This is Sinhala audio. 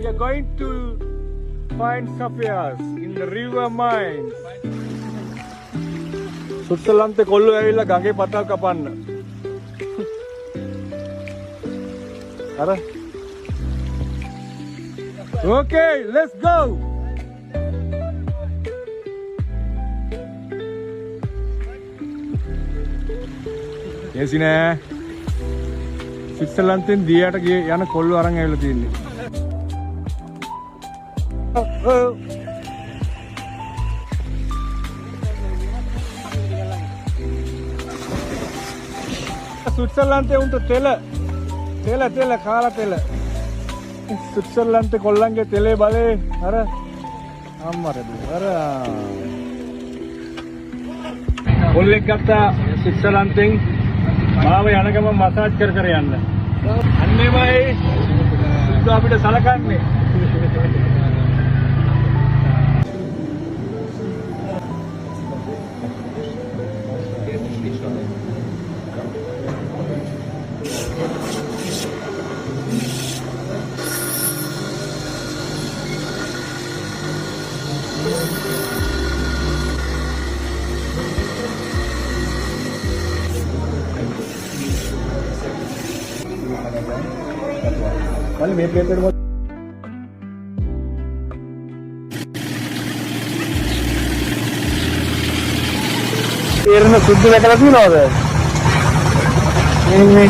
We are going to find sapphires in the river mines. ස්විට්සර්ලන්තේ කොල්ලෝ ඇවිල්ලා ගඟේ පතල් කපන්න. අර Okay, let's go. එසිනේ ස්විට්සර්ලන්තෙන් දියට යන කොල්ලෝ අරන් ඇවිල්ලා තියෙන්නේ. ස්විට්සර්ලන්තේ උන්ට තෙල කාලා තෙල. ස්විට්සර්ලන්තේ කොල්ලන්ගේ තෙලේ බලේ අර අම්මරද අර කොල්ලෙක් ගත්තා ස්විට්සර්ලන්තෙන් මාව යන ගම මසාජ් කර යන්න. අන්නේමයි සුදු අපිට සලකන්නේ. Vale, me preparo mo. Tierno suddu වැටලා තියනවද? මේ